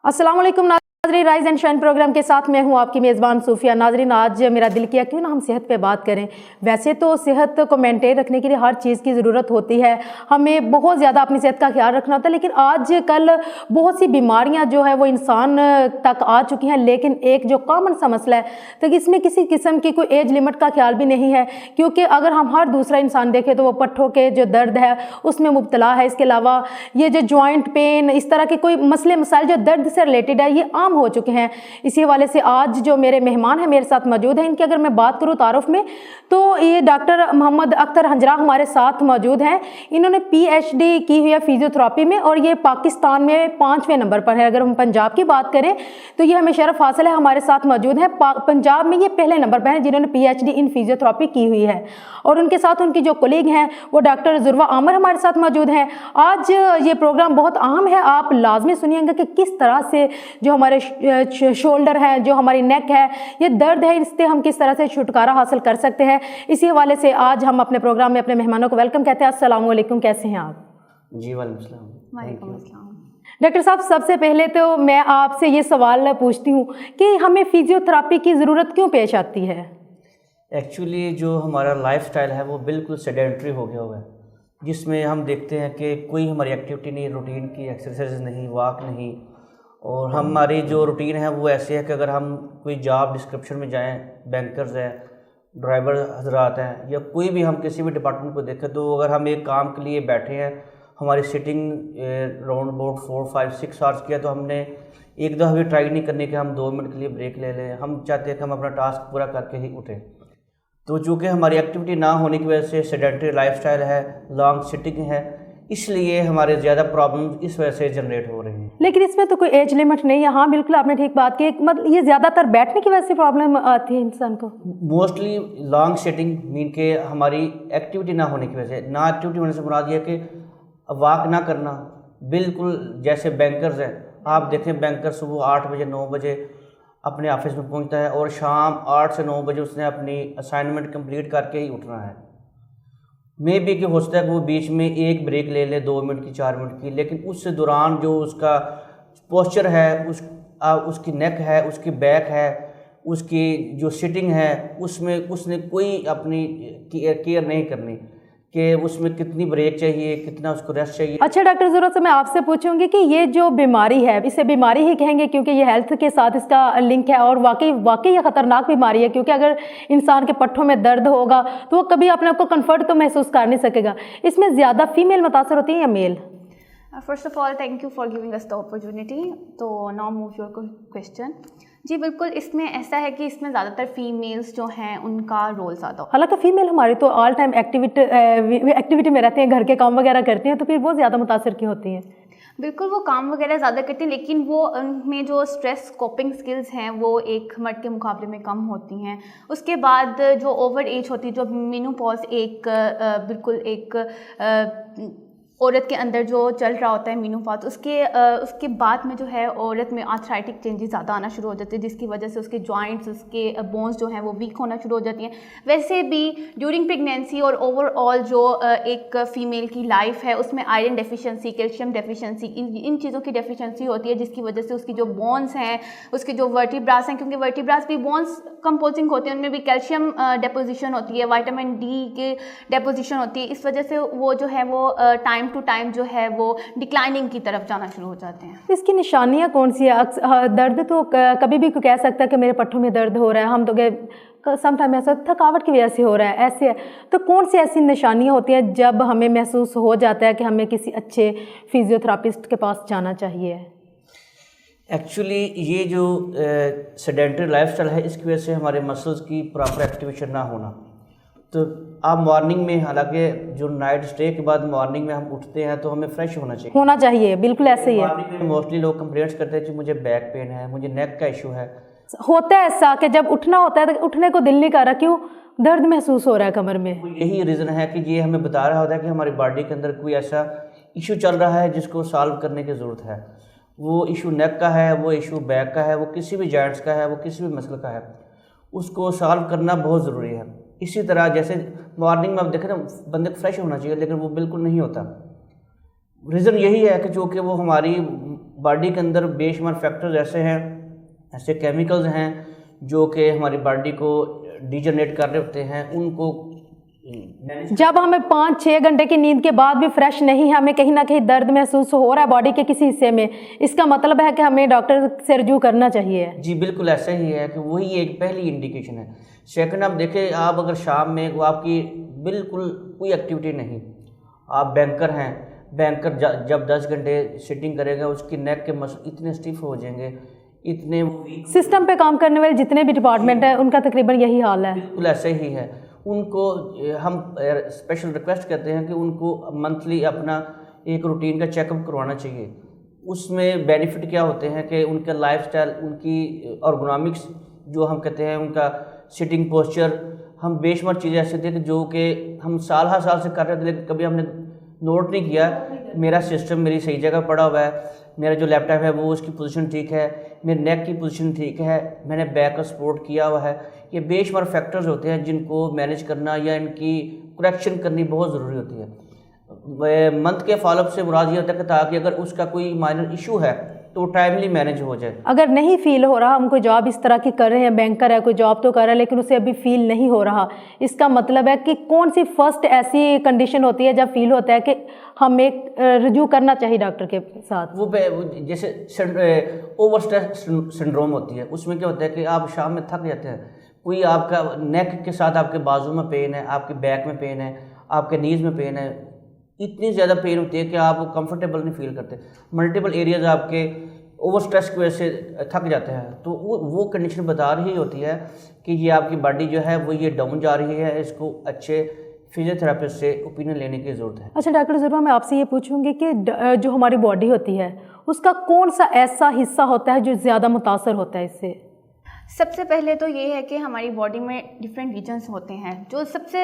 अस्सलाम वालेकुम नाज़रीन, राइज एंड शाइन प्रोग्राम के साथ मैं हूं आपकी मेज़बान सूफिया। नाज़रीन, आज मेरा दिल किया क्यों ना हम सेहत पे बात करें। वैसे तो सेहत को मेंटेन रखने के लिए हर चीज़ की ज़रूरत होती है, हमें बहुत ज़्यादा अपनी सेहत का ख्याल रखना होता है, लेकिन आज कल बहुत सी बीमारियां जो है वो इंसान तक आ चुकी हैं। लेकिन एक जो कॉमन सा मसला है तो इसमें किसी किस्म की कोई एज लिमिट का ख्याल भी नहीं है, क्योंकि अगर हम हर दूसरा इंसान देखें तो वो पट्ठों के जो दर्द है उसमें मुब्तला है। इसके अलावा ये जो जॉइंट पेन, इस तरह के कोई मसले मसाइल जो दर्द से रिलेटेड है ये आम हो चुके हैं। इसी हवाले से आज जो मेरे मेहमान हैं मेरे साथ मौजूद हैं, इनकी अगर मैं बात करूं तारुफ में तो ये डॉक्टर मोहम्मद अख्तर हंजरा हमारे साथ मौजूद हैं। इन्होंने पीएचडी की हुई है फिजियोथेरेपी में और ये पाकिस्तान में 5वें नंबर पर है। अगर हम पंजाब की बात करें तो ये हमें शरफ हासिल है, हमारे साथ मौजूद हैं। पंजाब में ये पहले नंबर पर हैं जिन्होंने पीएचडी इन फिजियोथेरेपी की हुई है। और उनके साथ उनकी जो कोलीग हैं वो डॉक्टर जुर्वा आमर हमारे साथ मौजूद हैं। आज ये प्रोग्राम बहुत अहम है, आप लाजमी सुनिएगा कि किस तरह से जो हमारे शोल्डर है, जो हमारी नेक है, ये दर्द है, इससे हम किस तरह से छुटकारा हासिल कर सकते हैं। इसी हवाले से आज हम अपने प्रोग्राम में अपने मेहमानों को वेलकम कहते हैं। अस्सलाम वालेकुम, कैसे हैं आप? जी वालेकुम अस्सलाम। डॉक्टर साहब, सबसे पहले तो मैं आपसे ये सवाल पूछती हूँ कि हमें फिजियोथेरेपी की ज़रूरत क्यों पेश आती है? एक्चुअली जो हमारा लाइफस्टाइल है वो बिल्कुल सेडेंट्री हो गया हुआ है, जिसमें हम देखते हैं कि कोई हमारी एक्टिविटी नहीं, रूटीन की एक्सरसाइज नहीं, वॉक नहीं। और हमारी जो रूटीन है वो ऐसे है कि अगर हम कोई जॉब डिस्क्रिप्शन में जाएं, बैंकर्स हैं, ड्राइवर हजरात हैं, या कोई भी हम किसी भी डिपार्टमेंट को देखें, तो अगर हम एक काम के लिए बैठे हैं, हमारी सिटिंग राउंड अबाउट 4, 5, 6 आवर्स किया, तो हमने एक दफ़ा भी ट्राई नहीं करनी कि हम 2 मिनट के लिए ब्रेक ले लें। हम चाहते हैं कि हम अपना टास्क पूरा करके ही उठें। तो चूँकि हमारी एक्टिविटी ना होने की वजह से सेडेंटरी लाइफस्टाइल है, लॉन्ग सिटिंग है, इसलिए हमारे ज़्यादा प्रॉब्लम इस वजह से जनरेट हो रही हैं। लेकिन इसमें तो कोई एज लिमिट नहीं है। हाँ बिल्कुल, आपने ठीक बात की। मतलब ये ज़्यादातर बैठने की वजह से प्रॉब्लम आती है इंसान को। मोस्टली लॉन्ग सिटिंग मीन के हमारी एक्टिविटी ना होने की वजह से, ना एक्टिविटी होने से मुराद ये है कि वॉक ना करना। बिल्कुल जैसे बैंकर्स हैं, आप देखें बैंकर सुबह 8 बजे 9 बजे अपने ऑफिस में पहुंचता है और शाम 8 से 9 बजे उसने अपनी असाइनमेंट कंप्लीट करके ही उठना है। मे बी कि हो सकता है कि वो बीच में एक ब्रेक ले ले 2 मिनट की, 4 मिनट की, लेकिन उस दौरान जो उसका पोस्चर है, उसकी नेक है, उसकी बैक है, उसकी जो सिटिंग है, उसमें उसने कोई अपनी केयर नहीं करनी कि उसमें कितनी ब्रेक चाहिए, कितना उसको रेस्ट चाहिए। अच्छा डॉक्टर, ज़रूरत से मैं आपसे पूछूंगी कि ये जो बीमारी है, इसे बीमारी ही कहेंगे क्योंकि ये हेल्थ के साथ इसका लिंक है, और वाकई ये ख़तरनाक बीमारी है, क्योंकि अगर इंसान के पट्ठों में दर्द होगा तो वो कभी अपने आप को कंफर्ट तो महसूस कर नहीं सकेगा। इसमें ज़्यादा फीमेल मुतासर होती है या male? First of all thank you for giving us the opportunity. तो नाउ मूव योर क्वेश्चन। जी बिल्कुल, इसमें ऐसा है कि इसमें ज़्यादातर फीमेल्स जो हैं उनका रोल ज़्यादा। हालांकि फीमेल हमारी तो ऑल टाइम एक्टिविटी में रहती हैं, घर के काम वगैरह करती हैं, तो फिर वो ज़्यादा मुतासर क्यों होती हैं? बिल्कुल, वो काम वगैरह ज़्यादा करती हैं, लेकिन वो उनमें जो स्ट्रेस कोपिंग स्किल्स हैं वो एक मर्द के मुकाबले में कम होती हैं। उसके बाद जो ओवर एज होती है, जो मेनोपॉज एक बिल्कुल एक औरत के अंदर जो चल रहा होता है मेनोपॉज, उसके बाद में जो है औरत में आर्थराइटिक चेंजेस ज़्यादा आना शुरू हो जाते हैं, जिसकी वजह से उसके जॉइंट्स, उसके बोन्स जो हैं वो वीक होना शुरू हो जाती हैं। वैसे भी ड्यूरिंग प्रेगनेंसी और ओवरऑल जो एक फ़ीमेल की लाइफ है उसमें आयरन डेफिशिएंसी, कैल्शियम डेफिशिएंसी, इन चीज़ों की डेफिशिएंसी होती है, जिसकी वजह से उसकी जो बोन्स हैं, उसके जो वर्टिब्रास हैं, क्योंकि वर्टिब्रास भी बोन्स कंपोजिंग होते हैं, उनमें भी कैल्शियम डेपोजिशन होती है, विटामिन डी की डेपोजिशन होती है। इस वजह से वो जो है वो टाइम टू टाइम जो है वो डिक्लाइनिंग की तरफ जाना शुरू हो जाते हैं। इसकी निशानियाँ कौन सी है? दर्द तो कभी भी कोई कह सकता है कि मेरे पट्टों में दर्द हो रहा है, हम तो समटाइम ऐसा थकावट की वजह से हो रहा है, ऐसे है। तो कौन सी ऐसी निशानियाँ होती हैं जब हमें महसूस हो जाता है कि हमें किसी अच्छे फिजियोथेरापिस्ट के पास जाना चाहिए? एक्चुअली ये जो सेडेंटरी लाइफस्टाइल है, इसकी वजह से हमारे मसल्स की प्रॉपर एक्टिवेशन ना होना। तो आप मॉर्निंग में, हालांकि जो नाइट स्टे के बाद मॉर्निंग में हम उठते हैं तो हमें फ्रेश होना चाहिए। बिल्कुल ऐसे ही है। मॉर्निंग में मोस्टली लोग कंप्लेंट्स करते हैं कि मुझे बैक पेन है, मुझे नेक का इशू है। होता है ऐसा कि जब उठना होता है तो उठने को दिल नहीं कर रहा, क्यों? दर्द महसूस हो रहा है कमर में। यही रीज़न है कि ये हमें बता रहा होता है कि हमारी बॉडी के अंदर कोई ऐसा इशू चल रहा है जिसको सॉल्व करने की ज़रूरत है। वो इशू नेक का है, वो इशू बैक का है, वो किसी भी जॉइंट्स का है, वो किसी भी मसल का है, उसको सॉल्व करना बहुत ज़रूरी है। इसी तरह जैसे मॉर्निंग में आप देखें ना, बंदे को फ्रेश होना चाहिए, लेकिन वो बिल्कुल नहीं होता। रीज़न यही है कि जो कि वो हमारी बॉडी के अंदर बेशुमार फैक्टर्स ऐसे हैं, ऐसे केमिकल्स हैं जो कि हमारी बॉडी को डिजनरेट कर रहे होते हैं, उनको जब हमें 5-6 घंटे की नींद के बाद भी फ्रेश नहीं है, हमें कहीं ना कहीं दर्द महसूस हो रहा है बॉडी के किसी हिस्से में, इसका मतलब है कि हमें डॉक्टर से रजू करना चाहिए। जी बिल्कुल ऐसा ही है कि वही एक पहली इंडिकेशन है। सेकंड, आप देखें, आप अगर शाम में वो आपकी बिल्कुल कोई एक्टिविटी नहीं, आप बैंकर हैं, बैंकर जब 10 घंटे सिटिंग करेगा उसकी नेक के मसल इतने स्टिफ हो जाएंगे, इतने सिस्टम पे काम करने वाले जितने भी डिपार्टमेंट है उनका तकरीबन यही हाल है। बिल्कुल ऐसे ही है। उनको हम स्पेशल रिक्वेस्ट करते हैं कि उनको मंथली अपना एक रूटीन का चेकअप करवाना चाहिए। उसमें बेनिफिट क्या होते हैं कि उनका लाइफस्टाइल, उनकी अर्गोनॉमिक्स जो हम कहते हैं, उनका सिटिंग पोस्चर, हम बेशुमार चीज़ें ऐसी थी कि जो कि हम साल हर साल से कर रहे थे लेकिन कभी हमने नोट नहीं किया। मेरा सिस्टम मेरी सही जगह पड़ा हुआ है, मेरा जो लैपटॉप है वो उसकी पोजीशन ठीक है, मेरे नेक की पोजीशन ठीक है, मैंने बैक का सपोर्ट किया हुआ है। ये बेशुमार फैक्टर्स होते हैं जिनको मैनेज करना या इनकी करेक्शन करनी बहुत ज़रूरी होती है। मंथ के फॉलोअप से मुराद ये होता है कि ताकि अगर उसका कोई माइनर इशू है तो टाइमली मैनेज हो जाए। अगर नहीं फील हो रहा, हम कोई जॉब इस तरह की कर रहे हैं, बैंकर है, कोई जॉब तो कर रहा है लेकिन उसे अभी फील नहीं हो रहा, इसका मतलब है कि कौन सी फर्स्ट ऐसी कंडीशन होती है जब फील होता है कि हमें रजू करना चाहिए डॉक्टर के साथ? वो जैसे ओवर स्ट्रेस सिंड्रोम होती है। उसमें क्या होता है कि आप शाम में थक जाते हैं, कोई आपका नेक के साथ आपके बाजू में पेन है, आपके बैक में पेन है, आपके नीज में पेन है, इतनी ज़्यादा पेन होती है कि आप कंफर्टेबल नहीं फील करते। मल्टीपल एरियाज आपके ओवर स्ट्रेस की वजह से थक जाते हैं, तो वो कंडीशन बता रही होती है कि ये आपकी बॉडी जो है वो ये डाउन जा रही है, इसको अच्छे फिजियोथेरापिस्ट से ओपिनियन लेने की ज़रूरत है। अच्छा डॉक्टर ज़रूर, मैं आपसे ये पूछूंगी कि जो हमारी बॉडी होती है उसका कौन सा ऐसा हिस्सा होता है जो ज़्यादा मुतासर होता है इससे? सबसे पहले तो ये है कि हमारी बॉडी में डिफरेंट रीजन्स होते हैं। जो सबसे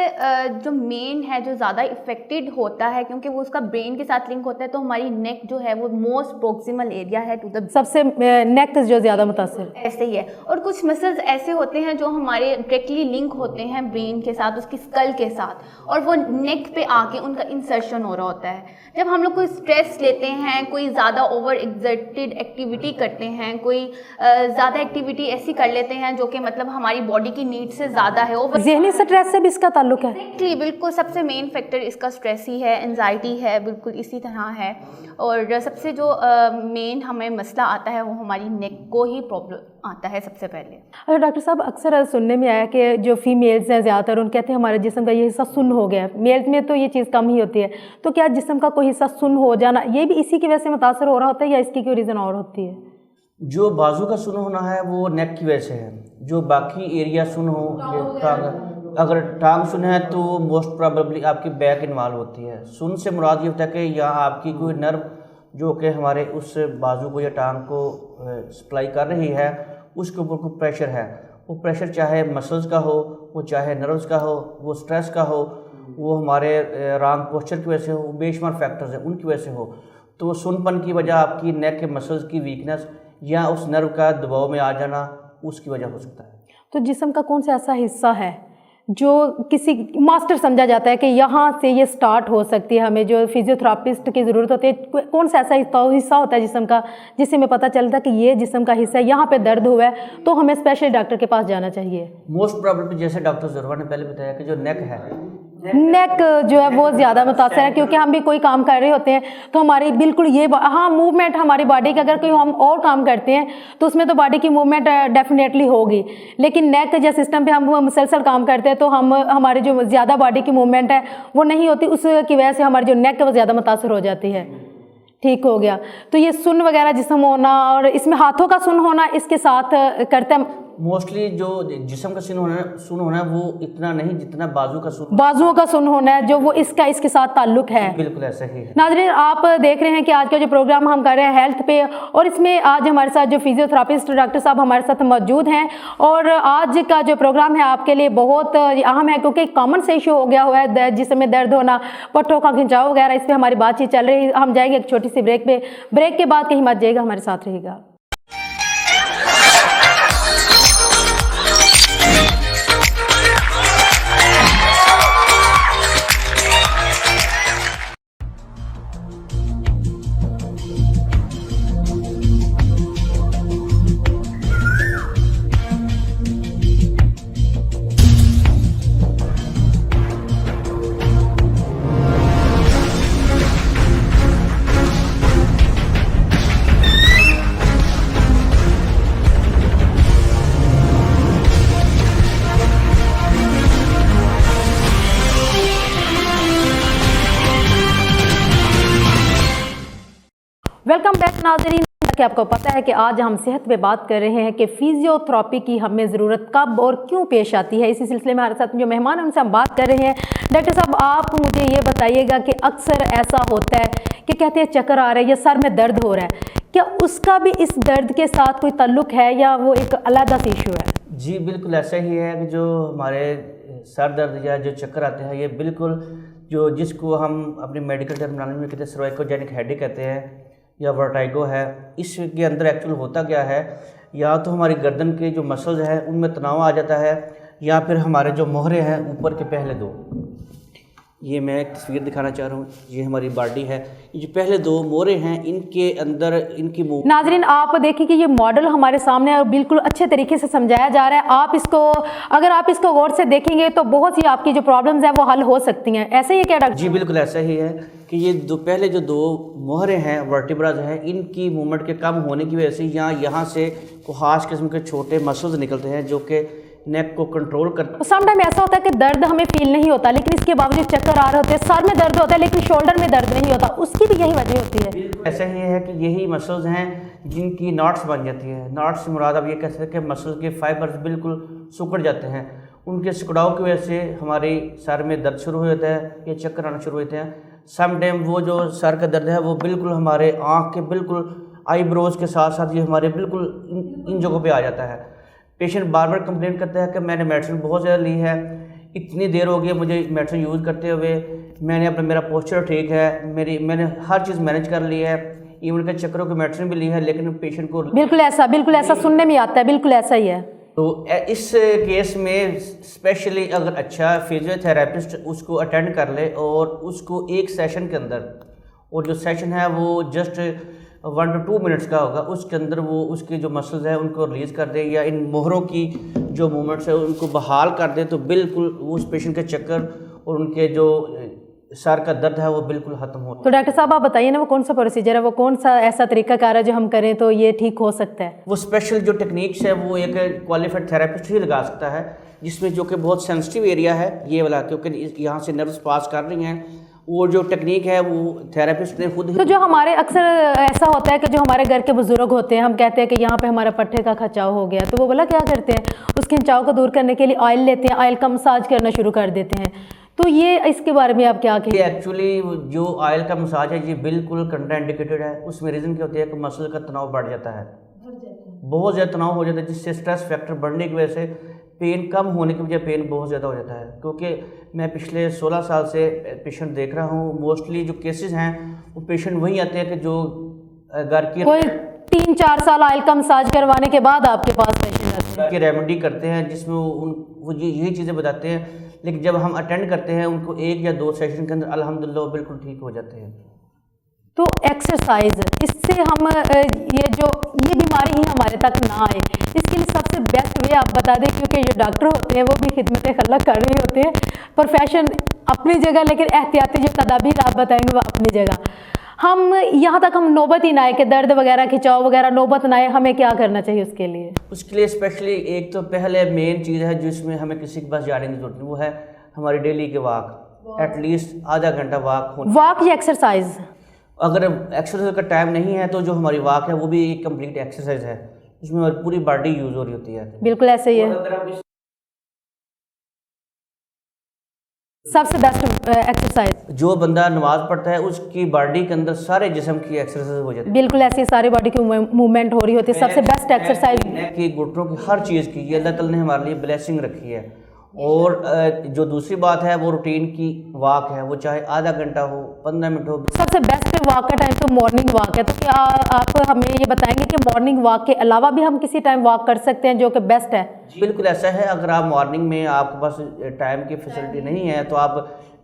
जो मेन है, जो ज़्यादा इफेक्टेड होता है क्योंकि वो उसका ब्रेन के साथ लिंक होता है, तो हमारी नेक जो है वो मोस्ट प्रोक्सिमल एरिया है टू द, सबसे नेक जो ज़्यादा मुतासर ऐसे ही है। और कुछ मसल्स ऐसे होते हैं जो हमारे डायरेक्टली लिंक होते हैं ब्रेन के साथ, उसकी स्कल के साथ, और वो नेक पे आके उनका इंसर्शन हो रहा होता है। जब हम लोग कोई स्ट्रेस लेते हैं, कोई ज़्यादा ओवर एक्सर्टेड एक्टिविटी करते हैं, कोई ज़्यादा एक्टिविटी ऐसी कर लेते हैं जो कि मतलब हमारी बॉडी की नीड से ज़्यादा है, वो ज़हनी स्ट्रेस से भी इसका ताल्लुक है? बिल्कुल सबसे मेन फैक्टर इसका स्ट्रेस ही है, एंजाइटी है, बिल्कुल इसी तरह है। और सबसे जो मेन हमें मसला आता है वो हमारी नेक को ही प्रॉब्लम आता है सबसे पहले। अरे डॉक्टर साहब, अक्सर सुनने में आया कि जो फीमेल्स हैं ज़्यादातर, उन कहते हैं हमारे जिस्म का ये हिस्सा सुन्न हो गया है। मेल्स में तो ये चीज़ कम ही होती है, तो क्या जिस्म का कोई हिस्सा सुन्न हो जाना ये भी इसी की वजह से मुतासर हो रहा होता है या इसकी कोई रीज़न और होती है? जो बाजू का सुन्न होना है वो नेक की वजह से है। जो बाकी एरिया सुन्न हो, टांग, अगर टांग सुन्न है तो मोस्ट प्रोबेबली आपकी बैक इन्वॉल्व होती है। सुन्न से मुराद ये होता है कि यहाँ आपकी कोई नर्व जो कि हमारे उस बाजू को या टांग को सप्लाई कर रही है, उसके ऊपर कोई प्रेशर है। वो प्रेशर चाहे मसल्स का हो, वो चाहे नर्व्स का हो, वो स्ट्रेस का हो, वो हमारे रॉन्ग पोस्चर की वजह से हो, बेशुमार फैक्टर्स हैं उनकी वजह से हो, तो सुन्नपन की वजह आपकी नेक के मसल्स की वीकनेस या उस नर्व का दबाव में आ जाना उसकी वजह हो सकता है। तो जिस्म का कौन सा ऐसा हिस्सा है जो किसी मास्टर समझा जाता है कि यहाँ से ये स्टार्ट हो सकती है, हमें जो फिजियोथेरापिस्ट की ज़रूरत होती है, कौन सा ऐसा हिस्सा होता है जिस्म का जिससे हमें पता चलता है कि ये जिस्म का हिस्सा है, यहाँ पे दर्द हुआ है तो हमें स्पेशल डॉक्टर के पास जाना चाहिए? मोस्ट प्रॉब्लम जैसे डॉक्टर ज़ुरवा ने पहले बताया कि जो नेक है, नेक जो है वो ज़्यादा मुतासर है, क्योंकि हम भी कोई काम कर रहे होते हैं तो हमारी बिल्कुल ये हाँ मूवमेंट हमारी बॉडी की, अगर कोई हम और काम करते हैं तो उसमें तो बॉडी की मूवमेंट डेफिनेटली होगी, लेकिन नेक के सिस्टम पे हम मुसलसल काम करते हैं तो हमारी जो ज़्यादा बॉडी की मूवमेंट है वो नहीं होती, उसकी वजह से हमारी जो नेक है वो ज़्यादा मुतासर हो जाती है। ठीक हो गया। तो ये सुन्न वगैरह जिस्म होना और इसमें हाथों का सुन्न होना इसके साथ करते हैं। मोस्टली जो जिस्म का सुन्न होना है वो इतना नहीं जितना बाजू का सुन्न, बाजुओं का सुन्न होना है जो वो इसके साथ ताल्लुक है। बिल्कुल ऐसा ही है। नाज़रीन, आप देख रहे हैं कि आज का जो प्रोग्राम हम कर रहे हैं हेल्थ पे, और इसमें आज हमारे साथ जो फिजियोथेरापिस्ट डॉक्टर साहब हमारे साथ मौजूद हैं, और आज का जो प्रोग्राम है आपके लिए बहुत अहम है क्योंकि कॉमन से इशू हो गया हुआ है जिसमें दर्द होना, पट्टों का खिंचाव वगैरह, इस पर हमारी बातचीत चल रही है। हम जाएंगे एक छोटी सी ब्रेक पे, ब्रेक के बाद कहीं मत जाइएगा, हमारे साथ रहिएगा। कि आपको पता है कि आज हम सेहत पे बात कर रहे हैं कि फिजियोथेरेपी की हमें ज़रूरत कब और क्यों पेश आती है। इसी सिलसिले में हमारे साथ जो मेहमान हैं उनसे हम बात कर रहे हैं। डॉक्टर साहब, आप मुझे ये बताइएगा कि अक्सर ऐसा होता है कि कहते हैं चक्कर आ रहा है या सर में दर्द हो रहा है, क्या उसका भी इस दर्द के साथ कोई ताल्लुक है या वो एक अलग सा इशू है? जी बिल्कुल ऐसा ही है कि जो हमारे सर दर्द या जो चक्कर आते हैं ये बिल्कुल जो जिसको हम अपनी मेडिकल टर्मिनोलॉजी में कहते हैं सर्वाइकोजेनिक हेडेक कहते हैं या वर्टाइगो है, इसके अंदर एक्चुअल होता क्या है, या तो हमारी गर्दन के जो मसल्स हैं उनमें तनाव आ जाता है या फिर हमारे जो मोहरे हैं ऊपर के पहले दो, ये मैं एक तस्वीर दिखाना चाह रहा हूँ, ये हमारी बॉडी है, ये जो पहले दो मोहरे हैं इनके अंदर इनकी नाजरीन आप देखिए कि ये मॉडल हमारे सामने है और बिल्कुल अच्छे तरीके से समझाया जा रहा है। आप इसको अगर आप इसको गौर से देखेंगे तो बहुत सी आपकी जो प्रॉब्लम्स हैं वो हल हो सकती हैं। ऐसे ही है क्या डॉक्टर? जी बिल्कुल ऐसा ही है कि ये पहले जो दो मोहरे हैं वर्टिब्राज हैं इनकी मूवमेंट के कम होने की वजह से यहाँ से खास किस्म के छोटे मसल्स निकलते हैं जो कि नेक को कंट्रोल करते हैं। समटाइम ऐसा होता है कि दर्द हमें फील नहीं होता लेकिन इसके बावजूद चक्कर आ रहे होते हैं, सर में दर्द होता है लेकिन शोल्डर में दर्द नहीं होता, उसकी भी यही वजह होती है। ऐसा ही है कि यही मसल्स हैं जिनकी नॉट्स बन जाती है। नॉट्स से मुराद आप ये कह सकते हैं कि मसल के फाइबर्स बिल्कुल सिकुड़ जाते हैं, उनके सिकुड़ाव की वजह से हमारे सर में दर्द शुरू हो जाता है या चक्कर आना शुरू होते हैं। सम टाइम वो जो सर का दर्द है वो बिल्कुल हमारे आँख के बिल्कुल आईब्रोज के साथ साथ ये हमारे बिल्कुल इन जगहों पे आ जाता है। पेशेंट बार बार कंप्लेन करता है कि मैंने मेडिसिन बहुत ज़्यादा ली है, इतनी देर हो गई है मुझे मेडिसिन यूज़ करते हुए, मैंने अपना मेरा पोस्चर ठीक है, मैंने हर चीज़ मैनेज कर ली है, इवन के चक्करों की मेडिसिन भी ली है, लेकिन पेशेंट को बिल्कुल ऐसा सुनने में आता है, बिल्कुल ऐसा ही है। तो इस केस में स्पेशली अगर अच्छा फिजियोथेरेपिस्ट उसको अटेंड कर ले और उसको एक सेशन के अंदर, और जो सेशन है वो जस्ट 1 to 2 मिनट्स का होगा, उसके अंदर वो उसके जो मसल्स हैं उनको रिलीज़ कर दे या इन मोहरों की जो मूवमेंट्स है उनको बहाल कर दे तो बिल्कुल उस पेशेंट के चक्कर और उनके जो सर का दर्द है वो बिल्कुल ख़त्म होता है। तो डॉक्टर साहब आप बताइए ना वो कौन सा प्रोसीजर है, वो कौन सा ऐसा तरीकाकार है जो हम करें तो ये ठीक हो सकता है? वो स्पेशल जो टेक्निक्स है वो एक क्वालिफाइड थेरेपिस्ट ही लगा सकता है, जिसमें जो कि बहुत सेंसिटिव एरिया है ये वाला, क्योंकि यहाँ से नर्व्स पास कर रही हैं, वो जो टेक्निक है वो थेरेपिस्ट ने खुद ही। तो जो हमारे अक्सर ऐसा होता है कि जो हमारे घर के बुजुर्ग होते हैं, हम कहते हैं कि यहाँ पे हमारा पट्टे का खिंचाव हो गया, तो वो बोला क्या करते हैं, उस खिंचाव को दूर करने के लिए ऑयल लेते हैं, ऑयल का मसाज करना शुरू कर देते हैं। तो ये इसके बारे में आप क्या कहेंगे? एक्चुअली जो ऑयल का मसाज है ये बिल्कुल कंट्राइंडिकेटेड है। उसमें रीज़न क्या होती है कि मसल का तनाव बढ़ जाता है, बहुत ज़्यादा तनाव हो जाता है, जिससे स्ट्रेस फैक्टर बढ़ने की वजह से पेन कम होने की वजह पेन बहुत ज़्यादा हो जाता है। क्योंकि मैं पिछले 16 साल से पेशेंट देख रहा हूँ, मोस्टली जो केसेस हैं वो पेशेंट वही आते हैं कि जो घर की कोई 3-4 साल ऑयल का मसाज करवाने के बाद आपके पास पेशेंट आते हैं की रेमेडी करते हैं जिसमें वो यही चीज़ें बताते हैं, लेकिन जब हम अटेंड करते हैं उनको 1 या 2 सेशन के अंदर अल्हम्दुलिल्लाह वो बिल्कुल ठीक हो जाते हैं। तो एक्सरसाइज, इससे हम ये बीमारी ही हमारे तक ना आए, इसके लिए सबसे बेस्ट वे आप बता दें, क्योंकि जो डॉक्टर होते हैं वो भी खिदमत खल्क कर रहे होते हैं, प्रोफेशन अपनी जगह लेकिन एहतियाती जो तदाबीर आप बताएंगे वो अपनी जगह। हम यहाँ तक हम नौबत ही ना आए कि दर्द वगैरह खिंचाव वगैरह नौबत ना आए, हमें क्या करना चाहिए उसके लिए? उसके लिए स्पेशली एक तो पहले मेन चीज़ है जिसमें हमें किसी के पास जाने की जरूरत नहीं, वो है हमारी डेली के वॉक, एटलीस्ट आधा घंटा वॉक या एक्सरसाइज। अगर एक्सरसाइज का टाइम नहीं है तो जो हमारी वॉक है वो भी एक कंप्लीट एक्सरसाइज है, उसमें हमारी पूरी बॉडी यूज़ हो रही होती है। बिल्कुल ऐसे ही है, सबसे बेस्ट एक्सरसाइज। जो बंदा नमाज पढ़ता है उसकी बॉडी के अंदर सारे जिस्म की एक्सरसाइज हो जाती है, बिल्कुल ऐसी सारी बॉडी की मूवमेंट हो रही होती है, सबसे बेस्ट एक्सरसाइज। की घुटनों की हर चीज़ की ये अल्लाह ताला ने हमारे लिए ब्लेसिंग रखी है। और जो दूसरी बात है वो रूटीन की वॉक है, वो चाहे आधा घंटा हो 15 मिनट हो। सबसे बेस्ट वॉक का टाइम तो मॉर्निंग वॉक है, तो क्या आप हमें ये बताएंगे कि मॉर्निंग वॉक के अलावा भी हम किसी टाइम वॉक कर सकते हैं जो कि बेस्ट है? बिल्कुल ऐसा है, अगर आप मॉर्निंग में आपके पास टाइम की फैसिलिटी नहीं है तो आप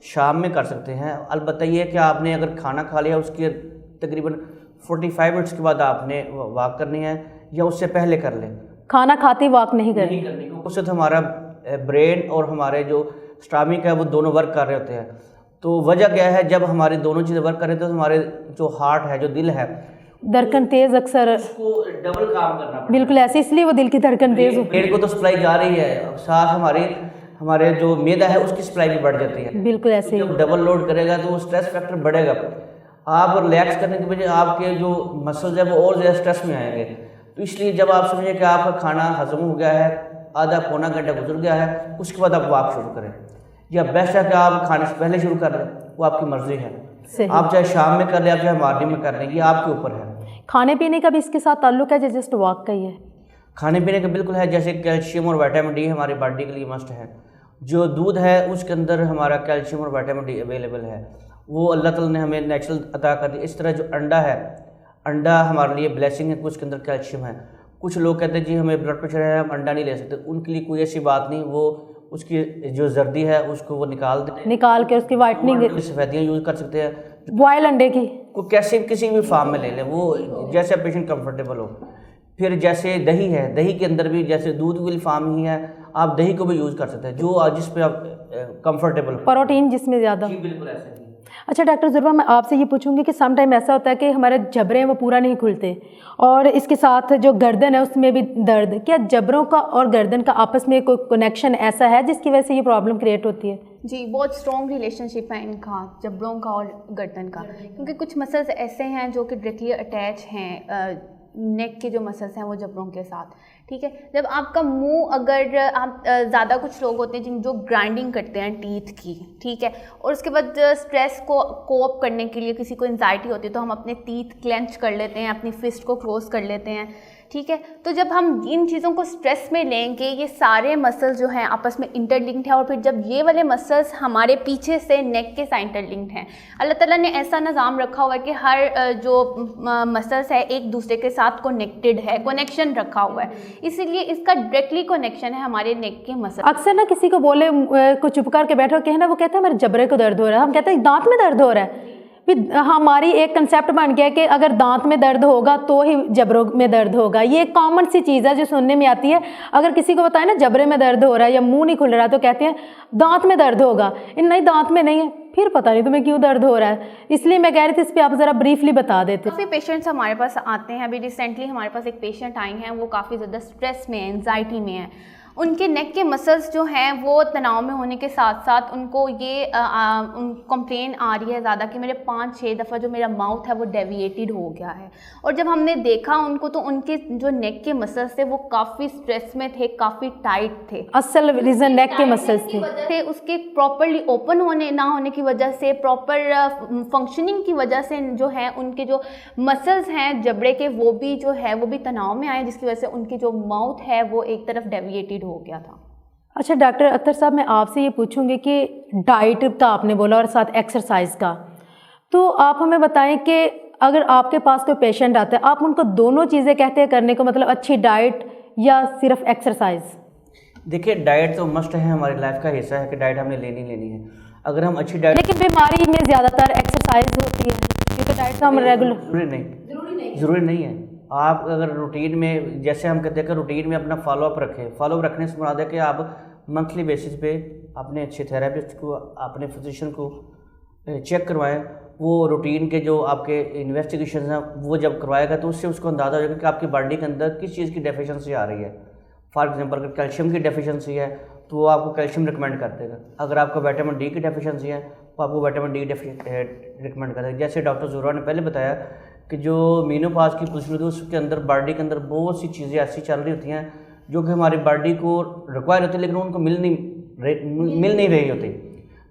शाम में कर सकते हैं। अलबत्ता ये कि आपने अगर खाना खा लिया उसके तकरीबन 45 मिनट्स के बाद आपने वॉक करनी है या उससे पहले कर लें। खाना खाते वॉक नहीं करनी, उससे तो हमारा ब्रेन और हमारे जो स्टमक है वो दोनों वर्क कर रहे होते हैं। तो वजह क्या है, जब हमारी दोनों चीज़ें वर्क कर रहे थे तो हमारे जो हार्ट है, जो दिल है, धड़कन तेज अक्सर उसको डबल काम करना पड़ता है। बिल्कुल ऐसे, इसलिए वो दिल की धड़कन तेज हो। पेट को तो सप्लाई जा रही है, साथ हमारे जो मैदा है उसकी सप्लाई भी बढ़ जाती है। बिल्कुल ऐसे ही, जब डबल लोड करेगा तो वो स्ट्रेस फैक्टर बढ़ेगा। आप रिलैक्स करने की वजह आपके जो मसल्स है वो और ज़्यादा स्ट्रेस में आएंगे। तो इसलिए जब आप समझें कि आपका खाना हजम हो गया है, आधा पौना घंटा गुजर गया है, उसके बाद आप वॉक शुरू करें, या बेस्ट है कि आप खाने से पहले शुरू कर लें, वो आपकी मर्ज़ी है। सही। आप चाहे शाम में कर लें, आप चाहे मॉर्निंग में कर लें, ये आपके ऊपर है। खाने पीने का भी इसके साथ ताल्लुक है, जस्ट वॉक का ही है? खाने पीने का बिल्कुल है, जैसे कैल्शियम और विटामिन डी हमारी बॉडी के लिए मस्ट है। जो दूध है उसके अंदर हमारा कैल्शियम और विटामिन डी अवेलेबल है, वो अल्लाह ताला ने हमें नेचुरल अता कर दी। इस तरह जो अंडा है, अंडा हमारे लिए ब्लेसिंग है, उसके अंदर कैल्शियम है। कुछ लोग कहते हैं जी हमें ब्लड प्रेशर है, हम अंडा नहीं ले सकते, उनके लिए कोई ऐसी बात नहीं, वो उसकी जो जर्दी है उसको वो निकाल के उसकी वाइटनिंग, सफ़ेदियाँ यूज़ कर सकते हैं। बॉयल अंडे की को कैसे किसी भी फार्म में ले लें, वो जैसे पेशेंट कंफर्टेबल हो। फिर जैसे दही है, दही के अंदर भी जैसे दूध वाली फार्म ही है, आप दही को भी यूज़ कर सकते हैं, जो जिस पे आप कंफर्टेबल हो, प्रोटीन जिसमें ज़्यादा। जी बिल्कुल ऐसे ही। अच्छा डॉक्टर ज़ुरबा, मैं आपसे ये पूछूंगी कि सम टाइम ऐसा होता है कि हमारे जबड़े हैं वो पूरा नहीं खुलते, और इसके साथ जो गर्दन है उसमें भी दर्द। क्या जबड़ों का और गर्दन का आपस में कोई कनेक्शन ऐसा है जिसकी वजह से ये प्रॉब्लम क्रिएट होती है? जी, बहुत स्ट्रॉन्ग रिलेशनशिप है इनका, जबड़ों का और गर्दन का, क्योंकि कुछ मसल्स ऐसे हैं जो कि डायरेक्टली अटैच हैं नेक के जो मसल्स हैं वो जबड़ों के साथ। ठीक है, जब आपका मुंह, अगर आप ज़्यादा कुछ लोग होते हैं जिन जो ग्राइंडिंग करते हैं टीथ की, ठीक है, और उसके बाद स्ट्रेस को कोप करने के लिए किसी को एंजाइटी होती है तो हम अपने टीथ क्लेंच कर लेते हैं, अपनी फिस्ट को क्लोज कर लेते हैं। ठीक है, तो जब हम इन चीज़ों को स्ट्रेस में लेंगे, ये सारे मसल्स जो हैं आपस में इंटरलिंक्ड है, और फिर जब ये वाले मसल्स हमारे पीछे से नेक के साथ इंटरलिंक्ड हैं, अल्लाह ताला ने ऐसा निज़ाम रखा हुआ है कि हर जो मसल्स है एक दूसरे के साथ कनेक्टेड है, कनेक्शन रखा हुआ है, इसीलिए इसका डायरेक्टली कनेक्शन है हमारे नेक के मसल। अक्सर ना किसी को बोले को चुप करके बैठो, कहना वो कहता है मेरे जबड़े को दर्द हो रहा है, हम कहते हैं दांत में दर्द हो रहा है। भी हमारी एक कंसेप्ट बन गया है कि अगर दांत में दर्द होगा तो ही जबड़ों में दर्द होगा। ये एक कॉमन सी चीज़ है जो सुनने में आती है। अगर किसी को बताए ना जबड़े में दर्द हो रहा है या मुंह नहीं खुल रहा तो कहते हैं दांत में दर्द होगा, नहीं दांत में नहीं है, फिर पता नहीं तुम्हें क्यों दर्द हो रहा है। इसलिए मैं कह रही थी इस पर आप ज़रा ब्रीफली बता देते। काफ़ी पेशेंट्स हमारे पास आते हैं, अभी रिसेंटली हमारे पास एक पेशेंट आई हैं, वो काफ़ी ज़्यादा स्ट्रेस में है, एंजाइटी में है। उनके नेक के मसल्स जो हैं वो तनाव में होने के साथ साथ उनको ये कंप्लेन आ रही है ज़्यादा कि मेरे 5-6 दफ़ा जो मेरा माउथ है वो डेविएटेड हो गया है। और जब हमने देखा उनको तो उनके जो नेक के मसल्स थे वो काफ़ी स्ट्रेस में थे, काफ़ी टाइट थे। असल रीज़न नेक के मसल्स थे। उसके प्रॉपरली ओपन होने ना होने की वजह से, प्रॉपर फंक्शनिंग की वजह से जो है उनके जो मसल्स हैं जबड़े के वो भी जो है वो भी तनाव में आए, जिसकी वजह से उनकी जो माउथ है वो एक तरफ डेविएटेड हो गया था। अच्छा डॉक्टर अख्तर साहब, मैं आपसे ये पूछूंगी कि डाइट का आपने बोला और साथ एक्सरसाइज का, तो आप हमें बताएं कि अगर आपके पास कोई पेशेंट आता है आप उनको दोनों चीज़ें कहते हैं करने को, मतलब अच्छी डाइट या सिर्फ एक्सरसाइज? देखिए डाइट तो मस्ट है, हमारी लाइफ का हिस्सा है कि डाइट हमने लेनी है। अगर हम अच्छी डाइट, लेकिन बीमारी में ज़्यादातर एक्सरसाइज होती है, क्योंकि डाइट तो हम रेगुलर ज़रूरी नहीं है। आप अगर रूटीन में, जैसे हम कहते हैं कि रूटीन में अपना फॉलोअप रखें, फॉलोअप रखने से मुराद है कि आप मंथली बेसिस पे अपने अच्छे थेरेपिस्ट को, अपने फिजिशियन को चेक करवाएं। वो रूटीन के जो आपके इन्वेस्टिगेशन हैं वो जब करवाएगा तो उससे उसको अंदाज़ा हो जाएगा कि आपकी बॉडी के अंदर किस चीज़ की डेफिशिएंसी आ रही है। फॉर एग्जांपल अगर कैल्शियम की डेफिशिएंसी है तो वो आपको कैल्शियम रिकमेंड कर देगा। अगर आपको विटामिन डी की डेफिशिएंसी है तो आपको विटामिन डी रिकमेंड कर देगा। जैसे डॉक्टर ज़ुरबा ने पहले बताया कि जो मेनोपॉज की पोजीशन होती है उसके अंदर बॉडी के अंदर बहुत सी चीज़ें ऐसी चल रही होती हैं जो कि हमारी बॉडी को रिक्वायर होती है लेकिन उनको मिल नहीं रही होती,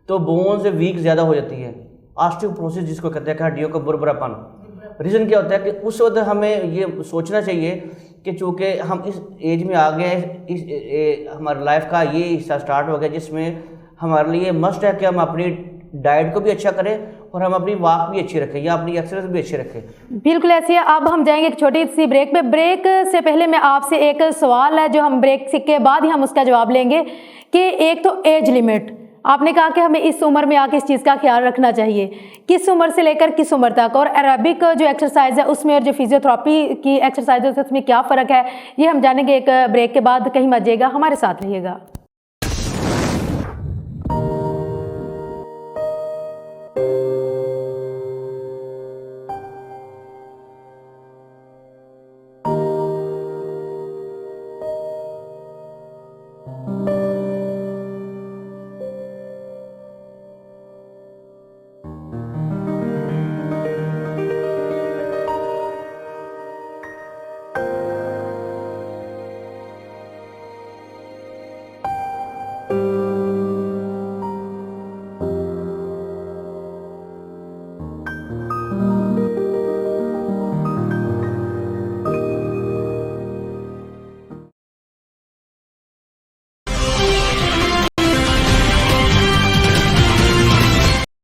तो बोन्स वीक ज़्यादा हो जाती है। ऑस्टियोपोरोसिस जिसको कहते हैं कि हड्डियों का बुरबुरापन। रीज़न क्या होता है कि उस वक्त हमें ये सोचना चाहिए कि चूँकि हम इस एज में आ गए, हमारी लाइफ का ये हिस्सा स्टार्ट हो गया जिसमें हमारे लिए मस्ट है कि हम अपनी डाइट को भी अच्छा करें और हम अपनी वॉक भी अच्छी रखें या अपनी एक्सरसाइज भी अच्छी रखें। बिल्कुल ऐसी है। अब हम जाएंगे एक छोटी सी ब्रेक पे। ब्रेक से पहले मैं आपसे एक सवाल है जो हम ब्रेक के बाद ही हम उसका जवाब लेंगे कि एक तो एज लिमिट, आपने कहा कि हमें इस उम्र में आके इस चीज़ का ख्याल रखना चाहिए, किस उम्र से लेकर किस उम्र तक, और एरोबिक जो एक्सरसाइज है उसमें और जो फिजियोथेरेपी की एक्सरसाइज है उसमें क्या फ़र्क है, ये हम जानेंगे एक ब्रेक के बाद। कहीं मत जाइएगा, हमारे साथ रहिएगा।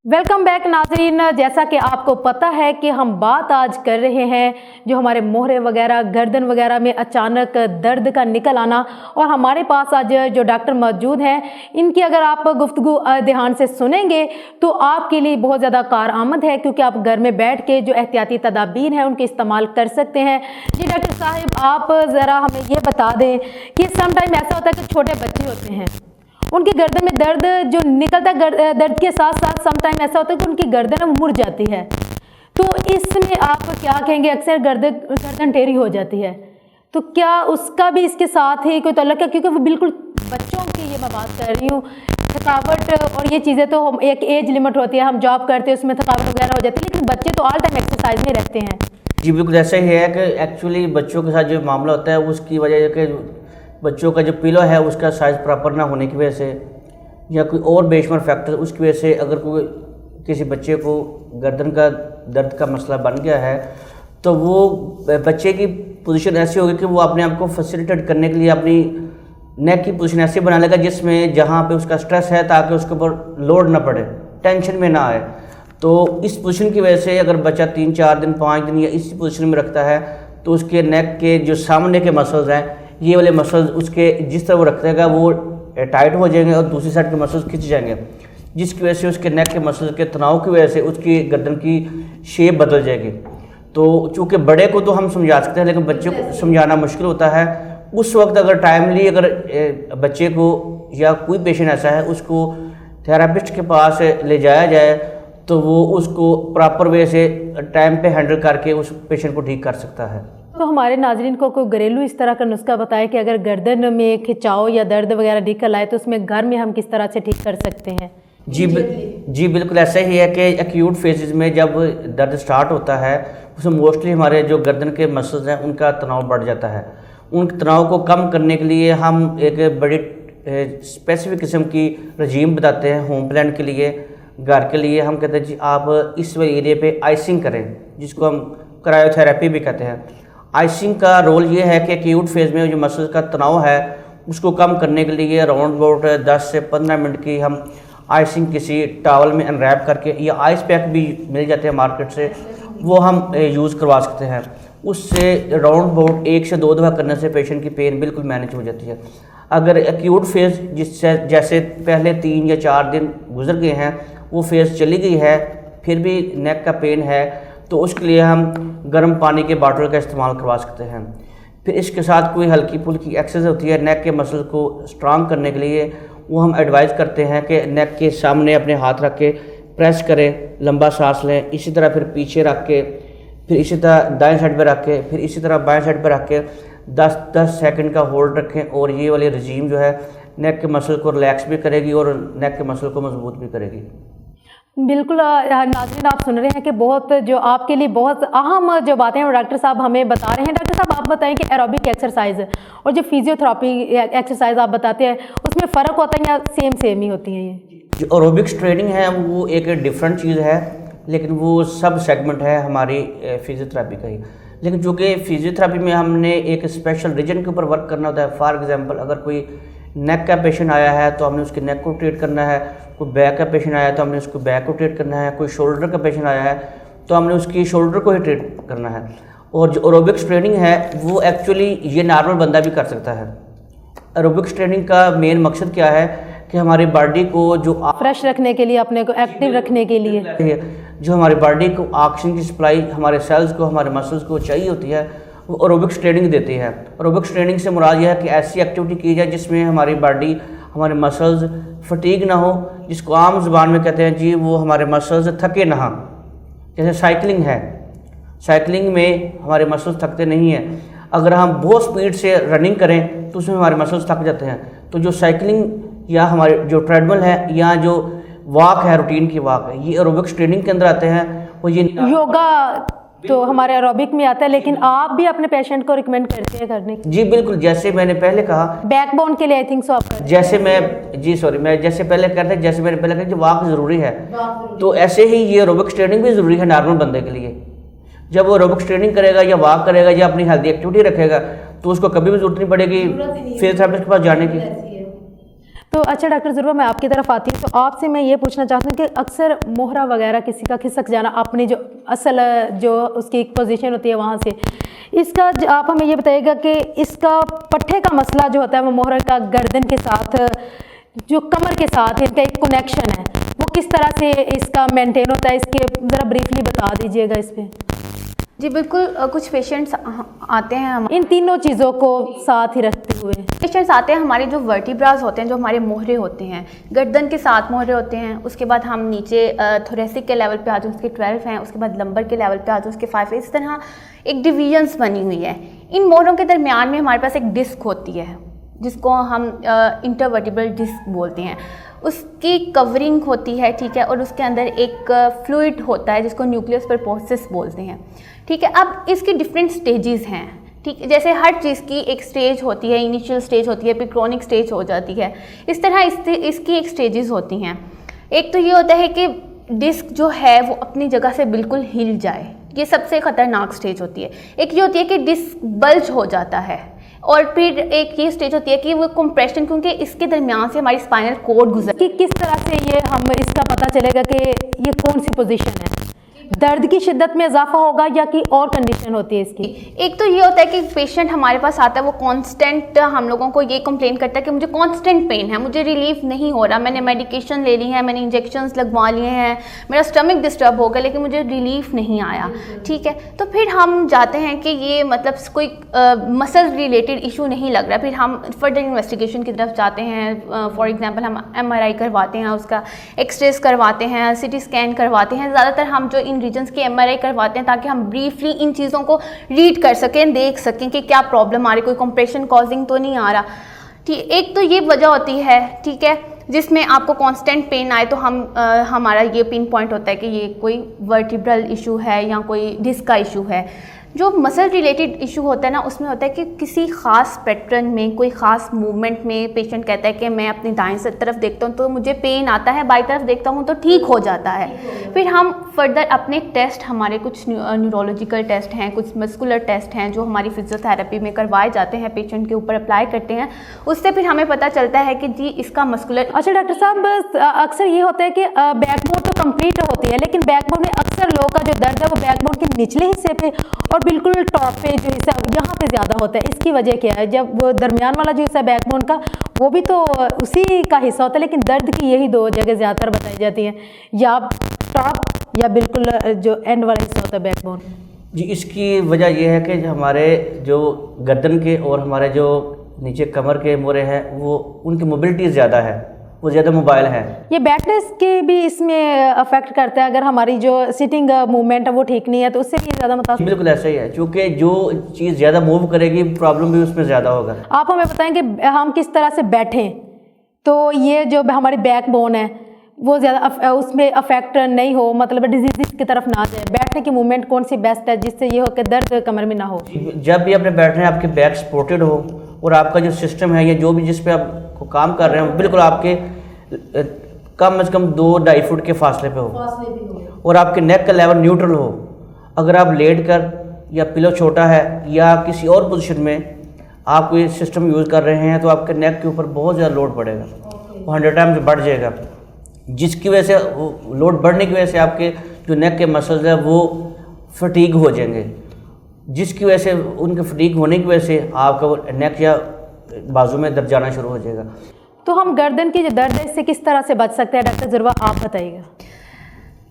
वेलकम बैक नाजरीन। जैसा कि आपको पता है कि हम बात आज कर रहे हैं जो हमारे मोहरे वगैरह, गर्दन वगैरह में अचानक दर्द का निकल आना, और हमारे पास आज जो डॉक्टर मौजूद हैं, इनकी अगर आप गुफ्तगू ध्यान से सुनेंगे तो आपके लिए बहुत ज़्यादा कारआमद है, क्योंकि आप घर में बैठ के जो एहतियाती तदाबीर हैं उनके इस्तेमाल कर सकते हैं। जी डॉक्टर साहिब, आप ज़रा हमें ये बता दें कि सम टाइम ऐसा होता है कि छोटे बच्चे होते हैं, उनकी गर्दन में दर्द जो निकलता है, दर्द के साथ साथ सम टाइम ऐसा होता है कि उनकी गर्दन मुड़ जाती है, तो इसमें आप क्या कहेंगे? अक्सर गर्दन टेढ़ी हो जाती है, तो क्या उसका भी इसके साथ ही कोई ताल्लुक है? क्योंकि वो बिल्कुल बच्चों की ये मैं बात कर रही हूँ, थकावट और ये चीज़ें तो हम एक एज लिमिट होती है, हम जॉब करते हैं उसमें थकावट वगैरह हो जाती है, लेकिन बच्चे तो ऑल टाइम एक्सरसाइज में रहते हैं। जी बिल्कुल ऐसा ही है कि एक्चुअली बच्चों के साथ जो मामला होता है उसकी वजह के बच्चों का जो पिलो है उसका साइज़ प्रॉपर ना होने की वजह से, या कोई और बेशुमार फैक्टर उसकी वजह से, अगर कोई किसी बच्चे को गर्दन का दर्द का मसला बन गया है, तो वो बच्चे की पोजीशन ऐसी होगी कि वो अपने आप को फैसिलिटेट करने के लिए अपनी नेक की पोजीशन ऐसी बना लेगा जिसमें जहाँ पे उसका स्ट्रेस है, ताकि उसके ऊपर लोड ना पड़े, टेंशन में ना आए। तो इस पोजीशन की वजह से अगर बच्चा 3-4 दिन 5 दिन या इसी पोजीशन में रखता है, तो उसके नेक के जो सामने के मसल्स हैं, ये वाले मसल्स उसके जिस तरह वो रखेगा वो टाइट हो जाएंगे और दूसरी साइड के मसल्स खिंच जाएंगे, जिसकी वजह से उसके नेक के मसल्स के तनाव की वजह से उसकी गर्दन की शेप बदल जाएगी। तो चूँकि बड़े को तो हम समझा सकते हैं, लेकिन बच्चे को समझाना मुश्किल होता है। उस वक्त अगर टाइमली अगर बच्चे को या कोई पेशेंट ऐसा है उसको थेरापिस्ट के पास ले जाया जाए, तो वो उसको प्रॉपर वे से टाइम पे हैंडल करके उस पेशेंट को ठीक कर सकता है। तो हमारे नाजरीन को कोई घरेलू इस तरह का नुस्खा बताए कि अगर गर्दन में खिंचाव या दर्द वगैरह निकल आए तो उसमें घर में हम किस तरह से ठीक कर सकते हैं? जी बिल्कुल ऐसा ही है कि एक्यूट फेजेस में जब दर्द स्टार्ट होता है, उसमें मोस्टली हमारे जो गर्दन के मसल्स हैं उनका तनाव बढ़ जाता है। उन तनाव को कम करने के लिए हम एक बड़ी स्पेसिफिक किस्म की रजीम बताते हैं होम प्लान के लिए, घर के लिए। हम कहते हैं जी आप इस एरिया पे आइसिंग करें, जिसको हम क्रायोथेरेपी भी कहते हैं। आइसिंग का रोल ये है कि एक्यूट फेज़ में जो मसल्स का तनाव है उसको कम करने के लिए अराउंड अबाउट 10 से 15 मिनट की हम आइसिंग किसी टॉवल में अनरैप करके, या आइस पैक भी मिल जाते हैं मार्केट से, वो हम यूज़ करवा सकते हैं। उससे अराउंड अबाउट 1 से 2 दफ़ा करने से पेशेंट की पेन बिल्कुल मैनेज हो जाती है। अगर एक्यूट फेज़ जिससे जैसे पहले 3 या 4 दिन गुजर गए हैं, वो फेज़ चली गई है, फिर भी नेक का पेन है, तो उसके लिए हम गर्म पानी के बॉटल का इस्तेमाल करवा सकते हैं। फिर इसके साथ कोई हल्की फुल्की एक्सरसाइज होती है नेक के मसल को स्ट्रांग करने के लिए, वो हम एडवाइज़ करते हैं कि नेक के सामने अपने हाथ रख के प्रेस करें, लंबा सांस लें, इसी तरह फिर पीछे रख के, फिर इसी तरह दाएं साइड पर रख के, फिर इसी तरह बाएं साइड पर रख के 10 सेकंड का होल्ड रखें। और ये वाली रजीम जो है नेक के मसल को रिलैक्स भी करेगी और नेक के मसल को मजबूत भी करेगी। बिल्कुल नाज़रीन, आप सुन रहे हैं कि बहुत जो आपके लिए बहुत अहम जो बातें हैं डॉक्टर साहब हमें बता रहे हैं। डॉक्टर साहब आप बताएं कि एरोबिक एक्सरसाइज और जो फिजियोथेरेपी एक्सरसाइज आप बताते हैं उसमें फ़र्क होता है या सेम ही होती है? ये जो एरोबिक्स ट्रेनिंग है वो एक डिफरेंट चीज़ है, लेकिन वो सब सेगमेंट है हमारी फिजियोथेरेपी का ही। लेकिन चूँकि फिजियोथेरेपी में हमने एक स्पेशल रीजन के ऊपर वर्क करना होता है। फॉर एग्जांपल अगर कोई नेक का पेशेंट आया है तो हमने उसके नेक को ट्रीट करना है, कोई बैक का पेशेंट आया है तो हमने उसको बैक को ट्रीट करना है, कोई शोल्डर का पेशेंट आया है तो हमने उसकी शोल्डर को ही ट्रीट करना है। और जो एरोबिक्स ट्रेनिंग है वो एक्चुअली ये नॉर्मल बंदा भी कर सकता है। एरोबिक्स ट्रेनिंग का मेन मकसद क्या है कि हमारी बॉडी को जो फ्रेश रखने के लिए, अपने को एक्टिव रखने के लिए, जो हमारी बॉडी को ऑक्सीजन की सप्लाई हमारे सेल्स को, हमारे मसल्स को चाहिए होती है, वो एरोबिक्स ट्रेनिंग देती है। एरोबिक्स ट्रेनिंग से मुराद यह है कि ऐसी एक्टिविटी की जाए जिसमें हमारी बॉडी, हमारे मसल्स फटीग ना हो, जिसको आम जुबान में कहते हैं जी वो हमारे मसल्स थके ना हो। जैसे साइकिलिंग है, साइकिलिंग में हमारे मसल्स थकते नहीं हैं। अगर हम बहुत स्पीड से रनिंग करें तो उसमें हमारे मसल्स थक जाते हैं। तो जो साइकिलिंग या हमारे जो ट्रेडमिल है या जो वॉक है, रूटीन की वॉक है, ये एरोबिक्स ट्रेनिंग के अंदर आते हैं। वो ये योगा तो हमारे एरोबिक में आता है, लेकिन आप भी अपने पेशेंट को रिकमेंड करते हैं करने की? जी बिल्कुल, जैसे मैंने पहले कहा बैकबोन के लिए आई थिंक सो आप जैसे मैं जैसे पहले कहते हैं, जैसे मैंने पहले कहा कि वॉक ज़रूरी है, तो ऐसे ही ये एरोबिक्स ट्रेनिंग भी ज़रूरी है नॉर्मल बंदे के लिए। जब वो एरोबिक्स ट्रेनिंग करेगा या वॉक करेगा या अपनी हेल्दी एक्टिविटी रखेगा तो उसको कभी भी जरूरत नहीं पड़ेगी फिजियोथेरेपिस्ट के पास जाने की। तो अच्छा डॉक्टर ज़रूर मैं आपकी तरफ आती हूँ, तो आपसे मैं ये पूछना चाहती हूँ कि अक्सर मोहरा वगैरह किसी का खिसक जाना अपनी जो असल जो उसकी एक पोजीशन होती है वहाँ से, इसका आप हमें ये बताइएगा कि इसका पट्ठे का मसला जो होता है वो मोहरा का गर्दन के साथ जो कमर के साथ इनका एक कनेक्शन है, वो किस तरह से इसका मेंटेन होता है, इसके ज़रा ब्रीफली बता दीजिएगा इस पर। जी बिल्कुल, कुछ पेशेंट्स आते हैं हम इन तीनों चीज़ों को साथ ही रखते हुए। पेशेंट्स आते हैं, हमारे जो वर्टिब्रास होते हैं, जो हमारे मोहरे होते हैं, गर्दन के साथ मोहरे होते हैं, उसके बाद हम नीचे थोरेसिक के लेवल पे आ जाओ, उसके 12 हैं, उसके बाद लंबर के लेवल पे आ जाओ, उसके 5 है। इस तरह एक डिवीजन्स बनी हुई है। इन मोहरों के दरमियान में हमारे पास एक डिस्क होती है जिसको हम इंटरवर्टिब्रल डिस्क बोलते हैं। उसकी कवरिंग होती है, ठीक है, और उसके अंदर एक फ्लूइड होता है जिसको न्यूक्लियस परपोसिस बोलते हैं, ठीक है। अब इसकी डिफरेंट स्टेजेस हैं, ठीक, जैसे हर चीज़ की एक स्टेज होती है, इनिशियल स्टेज होती है, फिर क्रॉनिक स्टेज हो जाती है। इस तरह इसकी एक स्टेजेस होती हैं। एक तो ये होता है कि डिस्क जो है वो अपनी जगह से बिल्कुल हिल जाए, ये सबसे ख़तरनाक स्टेज होती है। एक ये होती है कि डिस्क बल्ज हो जाता है, और फिर एक ये स्टेज होती है कि वो कंप्रेशन, क्योंकि इसके दरमियान से हमारी स्पाइनल कोड गुजर कि किस तरह से ये हम इसका पता चलेगा कि ये कौन सी पोजीशन है, दर्द की शिद्दत में इजाफा होगा या कि और कंडीशन होती है इसकी। एक तो ये होता है कि पेशेंट हमारे पास आता है, वो कांस्टेंट हम लोगों को ये कंप्लेन करता है कि मुझे कांस्टेंट पेन है, मुझे रिलीफ नहीं हो रहा, मैंने मेडिकेशन ले ली है, मैंने इंजेक्शंस लगवा लिए हैं, मेरा स्टमक डिस्टर्ब हो गया, लेकिन मुझे रिलीफ नहीं आया, ठीक है। तो फिर हम जाते हैं कि ये मतलब कोई मसल रिलेटेड इशू नहीं लग रहा, फिर हम फर्दर इन्वेस्टिगेशन की तरफ जाते हैं। फॉर एग्जाम्पल हम MRI करवाते हैं, उसका एक्सरेज करवाते हैं, CT स्कैन करवाते हैं। ज़्यादातर हम जो रीजन्स के MRI करवाते हैं ताकि हम ब्रीफली इन चीज़ों को रीड कर सकें, देख सकें कि क्या प्रॉब्लम आ रही, कोई कंप्रेशन कॉजिंग तो नहीं आ रहा, ठीक। एक तो ये वजह होती है, ठीक है, जिसमें आपको कांस्टेंट पेन आए तो हमारा ये पिन पॉइंट होता है कि ये कोई वर्टिब्रल इशू है या कोई डिस्क का इशू है। जो मसल रिलेटेड इशू होता है ना, उसमें होता है कि किसी ख़ास पैटर्न में, कोई ख़ास मूवमेंट में पेशेंट कहता है कि मैं अपनी दाएं तरफ देखता हूं तो मुझे पेन आता है, बाईं तरफ देखता हूं तो ठीक हो जाता है। फिर हम फर्दर अपने टेस्ट, हमारे कुछ न्यूरोलॉजिकल टेस्ट हैं, कुछ मस्कुलर टेस्ट हैं जो हमारी फिजियोथेरेपी में करवाए जाते हैं, पेशेंट के ऊपर अप्लाई करते हैं, उससे फिर हमें पता चलता है कि जी इसका मस्कुलर। अच्छा डॉक्टर साहब, अक्सर ये होता है कि बैकबोन तो कंप्लीट होती है, लेकिन बैकबोन में अक्सर लोगों का जो दर्द है वो बैकबोन के निचले हिस्से पे और बिल्कुल टॉप पे जो हिस्सा यहाँ पे ज़्यादा होता है। इसकी वजह क्या है? जब वो दरमियान वाला जो हिस्सा बैकबोन का वो भी तो उसी का हिस्सा होता है, लेकिन दर्द की यही दो जगह ज़्यादातर बताई जाती हैं, या टॉप या बिल्कुल जो एंड वाला हिस्सा होता है बैकबोन। जी, इसकी वजह यह है कि हमारे जो गर्दन के और हमारे जो नीचे कमर के मोरे हैं वो उनकी मोबिलिटी ज़्यादा है, वो ज़्यादा मोबाइल है। ये बैकनेस के भी इसमें अफेक्ट करता है, अगर हमारी जो सिटिंग मूवमेंट है वो ठीक नहीं है तो उससे भी ज़्यादा मुतासिर। बिल्कुल ऐसा ही है, क्योंकि जो चीज़ ज़्यादा मूव करेगी प्रॉब्लम भी उसमें ज़्यादा होगा। आप हमें बताएं कि हम किस तरह से बैठें तो ये जो हमारी बैक बोन है वो ज़्यादा उसमें अफेक्ट नहीं हो, मतलब डिजीज़ की तरफ ना जाए। बैठने की मूवमेंट कौन सी बेस्ट है जिससे ये हो कि दर्द कमर में ना हो? जब भी अपने बैठ रहे हैं आपके बैक सपोर्टेड हो और आपका जो सिस्टम है या जो भी जिस पे आप काम कर रहे हैं बिल्कुल आपके कम से कम 2-2.5 फुट के फासले पे हो और आपके नेक का लेवल न्यूट्रल हो। अगर आप लेट कर या पिलो छोटा है या किसी और पोजीशन में आप कोई सिस्टम यूज़ कर रहे हैं तो आपके नेक के ऊपर बहुत ज़्यादा लोड पड़ेगा, वो 100 टाइम्स बढ़ जाएगा, जिसकी वजह से लोड बढ़ने की वजह से आपके जो नेक के मसल्स हैं वो फटीग हो जाएंगे, जिसकी वजह से उनके फटीग होने की वजह से आपका नेक या बाजू में दर्द जाना शुरू हो जाएगा। तो हम गर्दन की जो दर्द है इससे किस तरह से बच सकते हैं डॉक्टर ज़रूर आप बताइएगा।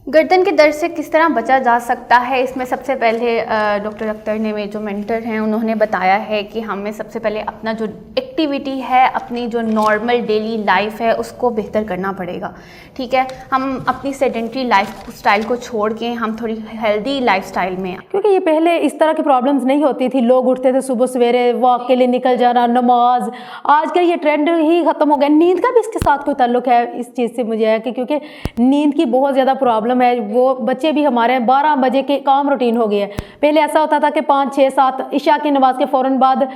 गर्दन के दर्द से किस तरह बचा जा सकता है, इसमें सबसे पहले डॉक्टर अख्तर ने, मेरे जो मेंटर हैं, उन्होंने बताया है कि हमें सबसे पहले अपना जो एक्टिविटी है, अपनी जो नॉर्मल डेली लाइफ है उसको बेहतर करना पड़ेगा, ठीक है। हम अपनी सेडेंट्री लाइफ स्टाइल को छोड़ के हम थोड़ी हेल्दी लाइफ स्टाइल में, क्योंकि ये पहले इस तरह की प्रॉब्लम्स नहीं होती थी, लोग उठते थे सुबह सवेरे वॉक के लिए निकल जाना, नमाज, आजकल ये ट्रेंड ही ख़त्म हो गया। नींद का भी इसके साथ कोई ताल्लुक है इस चीज़ से मुझे है कि क्योंकि नींद की बहुत ज़्यादा प्रॉब्लम है, वो बच्चे भी हमारे 12 बजे के काम रूटीन हो गई है। पहले ऐसा होता था कि 5, 6, 7 इशा की नमाज के फ़ौरन बाद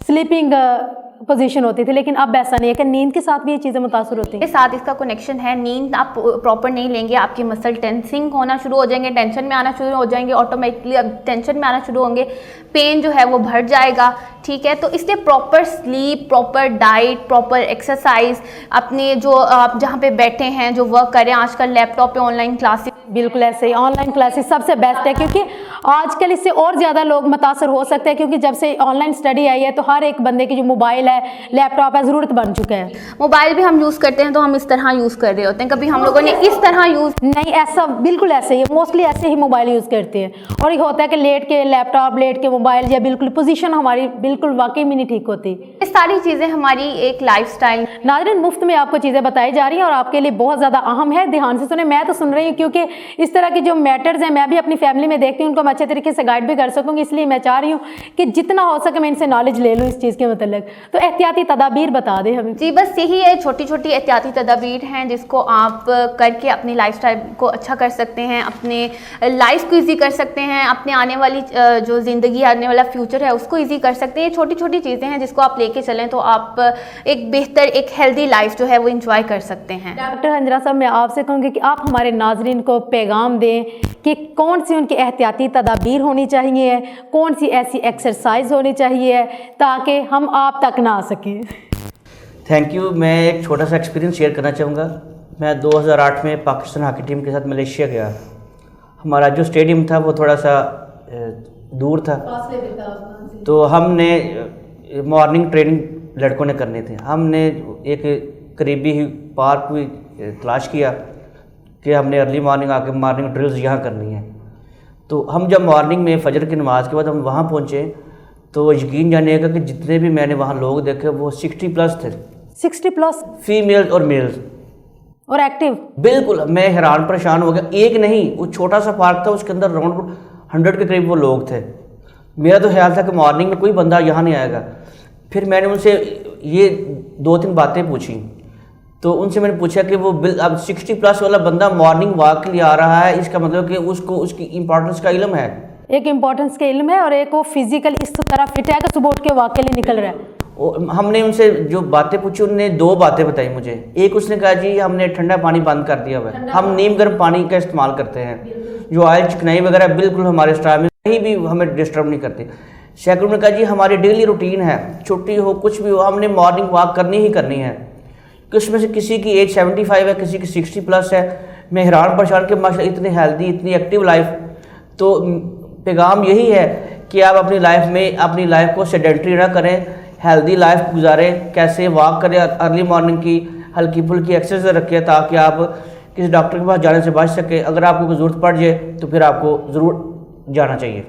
स्लीपिंग पोजीशन होती थी, लेकिन अब ऐसा नहीं है कि नींद के साथ भी ये चीज़ें मुतासर होती के हैं। साथ इसका कनेक्शन है। नींद आप प्रॉपर नहीं लेंगे, आपकी मसल टेंसिंग होना शुरू हो जाएंगे, टेंशन में आना शुरू हो जाएंगे, ऑटोमेटिकली अब टेंशन में आना शुरू होंगे, पेन जो है वो बढ़ जाएगा। ठीक है, तो इसलिए proper sleep, proper diet, proper exercise, अपने जो आप जहाँ पे बैठे हैं जो वर्क करें, आजकल लैपटॉप पे ऑनलाइन क्लासेस, बिल्कुल ऐसे ही ऑनलाइन क्लासेस सबसे बेस्ट है, क्योंकि आजकल इससे और ज़्यादा लोग मुतासर हो सकते हैं, क्योंकि जब से ऑनलाइन स्टडी आई है तो हर एक बंदे की जो मोबाइल है, लैपटॉप है, ज़रूरत बन चुका है। मोबाइल भी हम यूज़ करते हैं तो हम इस तरह यूज़ कर रहे होते हैं, कभी हम लोगों ने इस तरह यूज़ नहीं, ऐसा बिल्कुल ऐसे ही, मोस्टली ऐसे ही मोबाइल यूज़ करते हैं। और ये होता है कि लेट के लैपटॉप, लेट के मोबाइल, या बिल्कुल पोजीशन हमारी बिल्कुल वाकई में नहीं ठीक होती। ये सारी चीज़ें हमारी एक लाइफस्टाइल। नाज़रीन, मुफ्त में आपको चीज़ें बताई जा रही हैं और आपके लिए बहुत ज़्यादा अहम है, ध्यान से सुने। मैं तो सुन रही हूँ, क्योंकि इस तरह की जो मैटर्स हैं मैं भी अपनी फैमिली में देखती हूँ, उनको मैं अच्छे तरीके से गाइड भी कर सकूँगी, इसलिए मैं चाह रही हूँ कि जितना हो सके मैं इनसे नॉलेज ले लूँ इस चीज़ के मतलब। तो एहतियाती तदाबीर बता दें हमें। जी बस यही है, छोटी छोटी एहतियाती तदाबीर हैं जिसको आप करके अपनी लाइफस्टाइल को अच्छा कर सकते हैं, अपने लाइफ को ईजी कर सकते हैं, अपने आने वाली जो ज़िंदगी, आने वाला फ्यूचर है उसको ईजी कर सकते हैं। छोटी छोटी चीज़ें हैं जिसको आप लेके चलें तो आप एक बेहतर, एक हेल्दी लाइफ जो है वो इंजॉय कर सकते हैं। डॉक्टर हंजरा साहब, मैं आपसे कहूँगी कि आप हमारे नाजरीन को पैगाम दें कि कौन सी उनकी एहतियाती तदाबीर होनी चाहिए, कौन सी ऐसी एक्सरसाइज होनी चाहिए ताकि हम आप तक ना आ सकें। Thank you. मैं एक छोटा सा एक्सपीरियंस शेयर करना चाहूँगा। मैं 2008 में पाकिस्तान हॉकी टीम के साथ मलेशिया गया। हमारा जो स्टेडियम था वो थोड़ा सा दूर था, तो हमने मॉर्निंग ट्रेनिंग लड़कों ने करने थे। हमने एक करीबी ही पार्क भी तलाश किया कि हमने अर्ली मॉर्निंग आके मॉर्निंग ड्रिल्स यहाँ करनी है। तो हम जब मॉर्निंग में फजर की नमाज़ के बाद हम वहाँ पहुँचे तो यकीन जानिएगा कि जितने भी मैंने वहाँ लोग देखे वो 60+ थे। 60+ फीमेल्स और मेल्स और एक्टिव। बिल्कुल, मैं हैरान परेशान हो गया। एक नहीं, वो छोटा सा पार्क था, उसके अंदर राउंड 100 के करीब वो लोग थे। मेरा तो ख्याल था कि मॉर्निंग में कोई बंदा यहाँ नहीं आएगा। फिर मैंने उनसे ये 2-3 बातें पूछी, तो उनसे मैंने पूछा कि वो अब 60+ वाला बंदा मॉर्निंग वॉक के लिए आ रहा है, इसका मतलब कि उसको उसकी इंपॉर्टेंस का इल्म है। एक इंपॉर्टेंस का इल्म है और एक वो फिजिकल इस तरह फिट है कि सुबह उठ के वॉक के लिए निकल रहा है। और हमने उनसे जो बातें पूछी, उन्होंने 2 बातें बताई मुझे। एक उसने कहा जी हमने ठंडा पानी बंद कर दिया हुआ है, हम नीम गर्म पानी का इस्तेमाल करते हैं, जो ऑयल चिकनाई वगैरह बिल्कुल हमारे स्टाइल में कहीं भी हमें डिस्टर्ब नहीं करते। सेकंड ने कहा जी हमारी डेली रूटीन है, छुट्टी हो कुछ भी हो, हमने मॉर्निंग वॉक करनी ही करनी है। कि उसमें से किसी की एज 75 है, किसी की 60+ है। मैं हैरान परेशान कि माशाल्लाह इतनी हेल्दी, इतनी एक्टिव लाइफ। तो पैगाम यही है कि आप अपनी लाइफ में अपनी लाइफ को सेडेंटरी ना करें, हेल्दी लाइफ गुजारें। कैसे वॉक करें, अर्ली मॉर्निंग की हल्की फुल्की एक्सरसाइज रखें ताकि आप किसी डॉक्टर के पास जाने से बच सकें। अगर आपको कोई ज़रूरत पड़ जाए तो फिर आपको ज़रूर जाना चाहिए।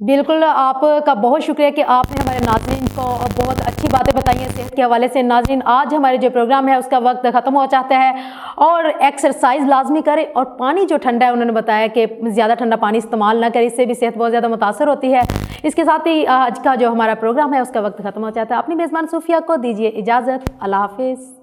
बिल्कुल, आपका बहुत शुक्रिया कि आपने हमारे नाज़रीन को बहुत अच्छी बातें बताई हैं सेहत के हवाले से। नाज़रीन, आज हमारे जो प्रोग्राम है उसका वक्त ख़त्म हो जाता है और एक्सरसाइज लाजमी करें और पानी जो ठंडा है, उन्होंने बताया कि ज़्यादा ठंडा पानी इस्तेमाल ना करें, इससे भी सेहत बहुत ज़्यादा मुतासर होती है। इसके साथ ही आज का जो हमारा प्रोग्राम है उसका वक्त ख़त्म हो जाता है। अपनी मेज़बान सूफिया को दीजिए इजाज़त। अल्लाह हाफिज़।